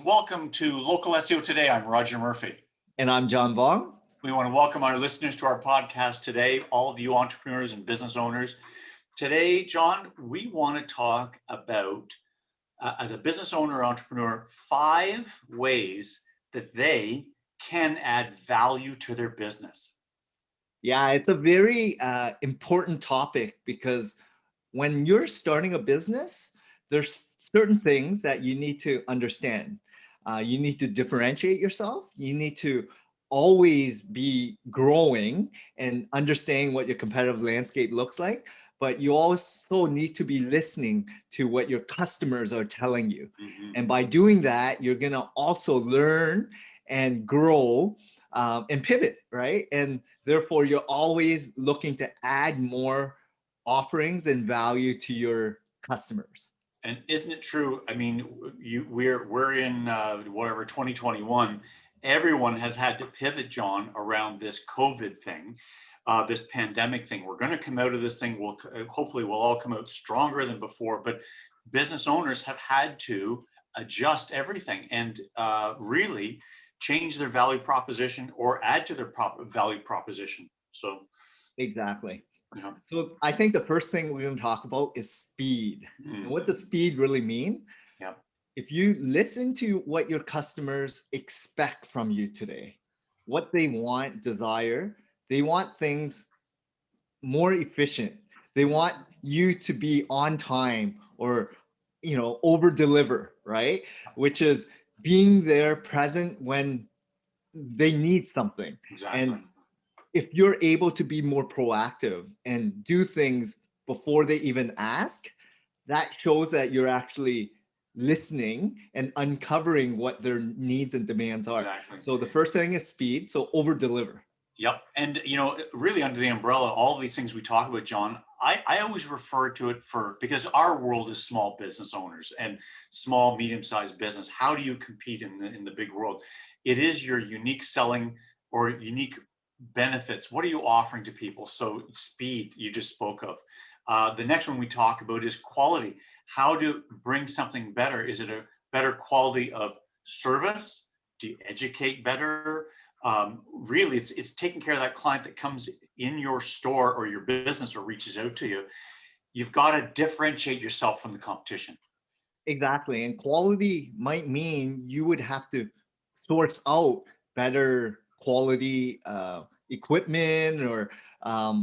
welcome to Local SEO Today. I'm Roger Murphy. And I'm John Vaughn. We want to welcome our listeners to our podcast today, all of you entrepreneurs and business owners. Today, John, we want to talk about, as a business owner or entrepreneur, 5 ways that they can add value to their business. Yeah, it's a very important topic because when you're starting a business, there's certain things that you need to understand. You need to differentiate yourself. You need to always be growing and understanding what your competitive landscape looks like. But you also need to be listening to what your customers are telling you. And by doing that, you're going to also learn and grow and pivot, right? And therefore, you're always looking to add more offerings and value to your customers. And isn't it true? I mean, we're in 2021. Everyone has had to pivot, John, around this COVID thing, this pandemic thing. We're going to come out of this thing. Hopefully we'll all come out stronger than before. But business owners have had to adjust everything and really change their value proposition or add to their value proposition. So exactly. Yeah. So I think the first thing we're going to talk about is speed. And what does speed really mean? Yeah. If you listen to what your customers expect from you today, what they want, desire, they want things more efficient. They want you to be on time or, over deliver, right? Which is being there present when they need something. Exactly. And if you're able to be more proactive and do things before they even ask, that shows that you're actually listening and uncovering what their needs and demands are. Exactly. So the first thing is speed. So over deliver. Yep. And, really under the umbrella, all of these things we talk about, John, I always refer to it because our world is small business owners and small, medium-sized business. How do you compete in the big world? It is your unique selling or unique benefits. What are you offering to people? So speed, you just spoke of. The next one we talk about is quality. How to bring something better? Is it a better quality of service? Do you educate better? Really, it's taking care of that client that comes in your store or your business or reaches out to you. You've got to differentiate yourself from the competition. Exactly. And quality might mean you would have to source out better quality equipment or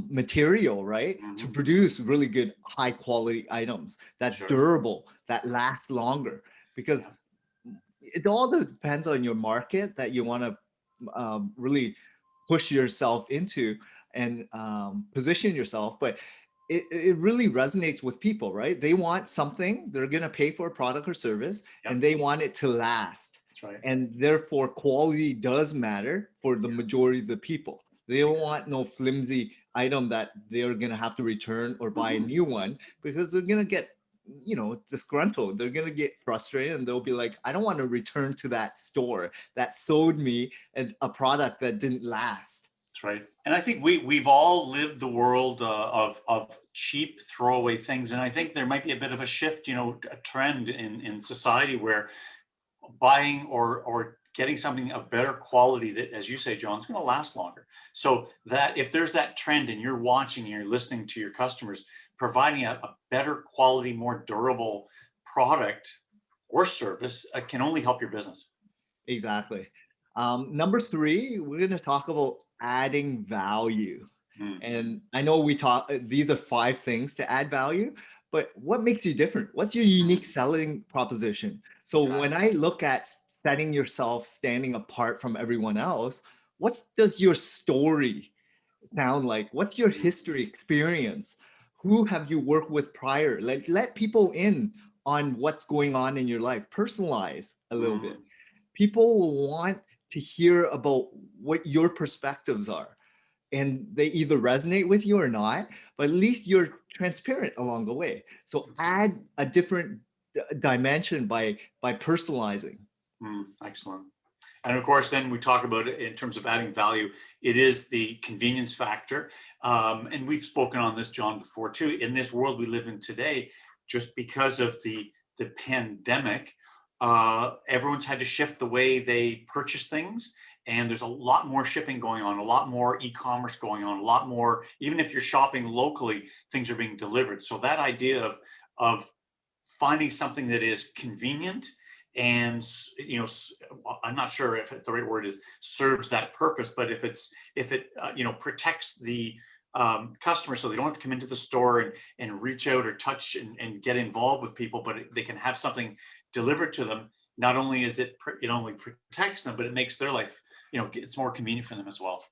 material, right? To produce really good, high quality items that's durable, that lasts longer. Because it all depends on your market that you want to really push yourself into and position yourself. But it really resonates with people, right? They want something, they're going to pay for a product or service, and they want it to last. That's right. And therefore, quality does matter for the majority of the people. They don't want no flimsy item that they're going to have to return or buy a new one because they're going to get disgruntled. They're going to get frustrated and they'll be like, I don't want to return to that store that sold me a product that didn't last. That's right. And I think we've all lived the world of cheap throwaway things. And I think there might be a bit of a shift, a trend in society where buying or getting something of better quality that, as you say, John, is going to last longer. So that if there's that trend and you're watching and you're listening to your customers, providing a better quality, more durable product or service can only help your business. Exactly. Number 3, we're going to talk about adding value. And I know these are 5 things to add value, but what makes you different? What's your unique selling proposition? So when I look at setting yourself standing apart from everyone else, what does your story sound like? What's your history experience? Who have you worked with prior? Let people in on what's going on in your life. Personalize a little bit. People will want to hear about what your perspectives are. And they either resonate with you or not, but at least you're transparent along the way. So add a different dimension by personalizing. Excellent. And of course, then we talk about it in terms of adding value. It is the convenience factor. And we've spoken on this, John, before too. In this world we live in today, just because of the pandemic, everyone's had to shift the way they purchase things. And there's a lot more shipping going on, a lot more e-commerce going on, a lot more, even if you're shopping locally, things are being delivered. So that idea of finding something that is convenient and, I'm not sure if the right word is serves that purpose, but if it protects the customer, so they don't have to come into the store and reach out or touch and get involved with people, but they can have something delivered to them. Not only is it only protects them, but it makes their life, it's more convenient for them as well.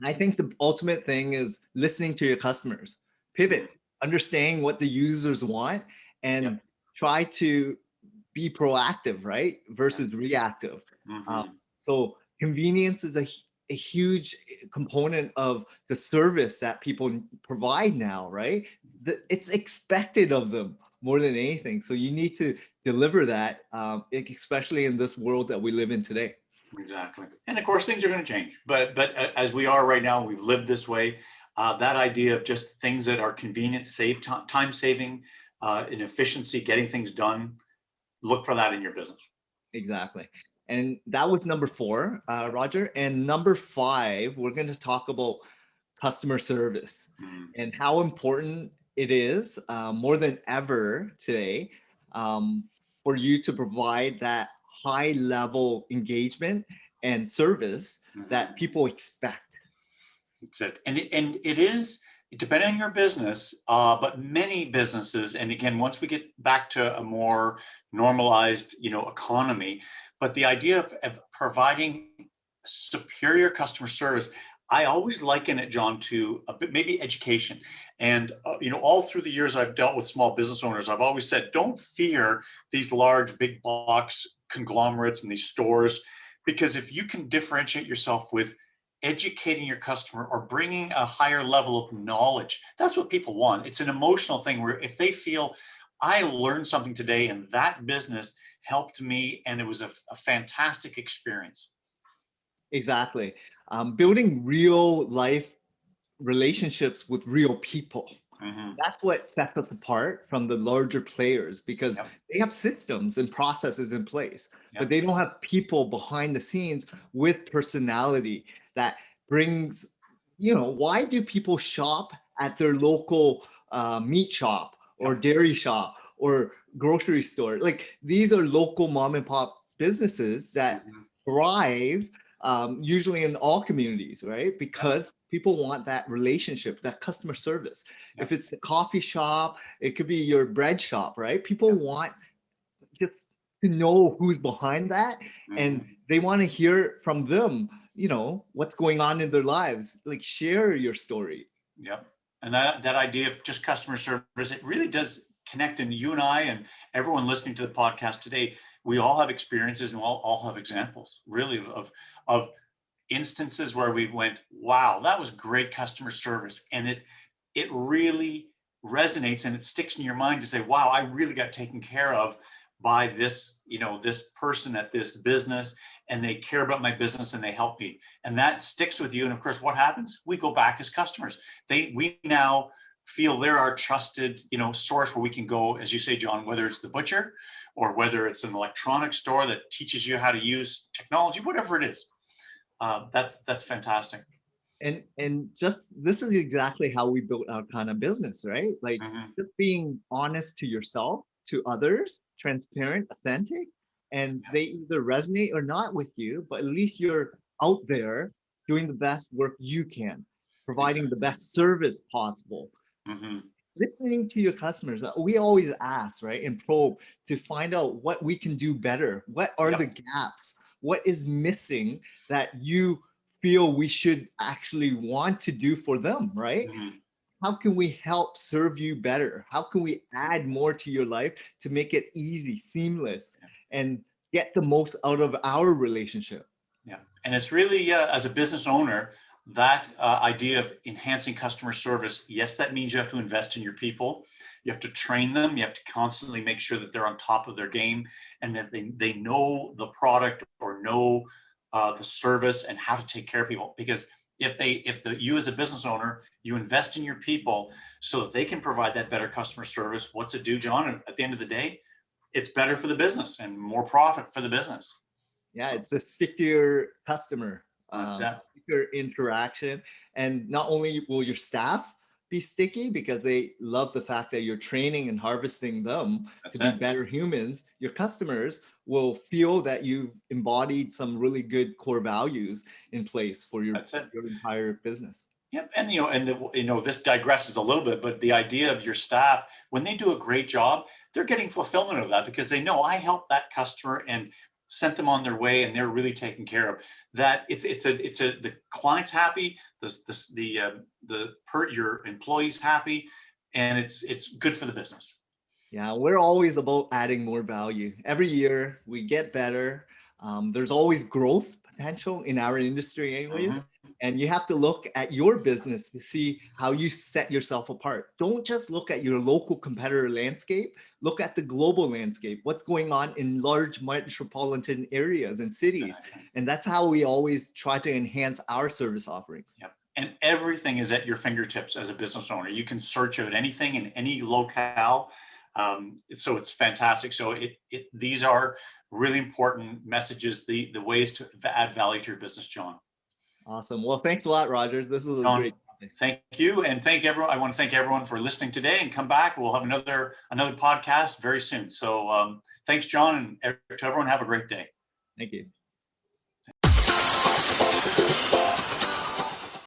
I think the ultimate thing is listening to your customers, Mhm. pivot, understanding what the users want, and Yep. try to be proactive, right? Yep. Versus reactive. Uh, Hmm. so convenience is a huge component of the service that people provide now, right? It's expected of them more than anything. So you need to deliver that, especially in this world that we live in today. Exactly. And of course, things are going to change. But as we are right now, we've lived this way. That idea of just things that are convenient, save time saving, and efficiency, getting things done. Look for that in your business. Exactly. And that was number four, Roger. And number five, we're going to talk about customer service Mm. and how important it is more than ever today um, for you to provide that high level engagement and service that Mhm. people expect. That's it. And it is depending on your business, but many businesses, and again, once we get back to a more normalized, economy, but the idea of providing superior customer service, I always liken it, John, to a bit maybe education. And all through the years I've dealt with small business owners, I've always said, don't fear these large, big box conglomerates and these stores, because if you can differentiate yourself with educating your customer or bringing a higher level of knowledge, that's what people want. It's an emotional thing where if they feel I learned something today and that business helped me and it was a fantastic experience. Exactly. Building real life relationships with real people. Hmm. That's what sets us apart from the larger players because Yep. they have systems and processes in place, but Yep. they don't have people behind the scenes with personality that brings, why do people shop at their local meat shop or Yep. dairy shop or grocery store? Like these are local mom and pop businesses that Hmm. thrive usually in all communities, right? Yep. Because people want that relationship, that customer service. If Yep. it's the coffee shop, it could be your bread shop, right? People Yep. want just to know who's behind that, and Hmm. they want to hear from them, what's going on in their lives. Like share your story. Yep. And that idea of just customer service, it really does connect. And you and I and everyone listening to the podcast today, we all have experiences and we all have examples really of instances where we went, wow, that was great customer service. And it really resonates and it sticks in your mind to say, wow, I really got taken care of by this person at this business, and they care about my business and they help me. And that sticks with you. And of course, what happens? We go back as customers. We now feel they're our trusted, source where we can go, as you say, John, whether it's the butcher or whether it's an electronics store that teaches you how to use technology, whatever it is. That's fantastic. And just this is exactly how we built our kind of business, right? Like Hmm. just being honest to yourself, to others, transparent, authentic, and they either resonate or not with you, but at least you're out there doing the best work you can, providing the Exactly. best service possible, Hmm. listening to your customers. We always ask, right, and probe to find out what we can do better. What are the Yep. gaps? What is missing that you feel we should actually want to do for them, right? Hmm. How can we help serve you better? How can we add more to your life to make it easy, seamless, and get the most out of our relationship? Yeah. And it's really, as a business owner, that idea of enhancing customer service, yes, that means you have to invest in your people. You have to train them. You have to constantly make sure that they're on top of their game and that they know the product or know the service and how to take care of people. Because you as a business owner, you invest in your people so that they can provide that better customer service. What's it do, John? At the end of the day, it's better for the business and more profit for the business. Yeah, it's a stickier customer, That's it. stickier interaction. And not only will your staff be sticky because they love the fact that you're training and harvesting them That's to be it. better humans, your customers will feel that you've embodied some really good core values in place for That's it. your entire business. Yep, and this digresses a little bit, but the idea of your staff, when they do a great job, they're getting fulfillment of that because they know I helped that customer and sent them on their way, and they're really taken care of. That the client's happy, your employees happy, and it's good for the business. Yeah, we're always about adding more value. Every year we get better. There's always growth potential in our industry, anyways. Mhm. And you have to look at your business to see how you set yourself apart. Don't just look at your local competitor landscape, look at the global landscape, what's going on in large metropolitan areas and cities. Exactly. And that's how we always try to enhance our service offerings. Yep. And everything is at your fingertips as a business owner. You can search out anything in any locale. So it's fantastic. So these are really important messages, the ways to add value to your business, John. Awesome. Well, thanks a lot, Rogers. This was a John, great topic. thank you, and thank everyone. I want to thank everyone for listening today, and come back. We'll have another podcast very soon. So thanks, John, and to everyone. Have a great day. Thank you.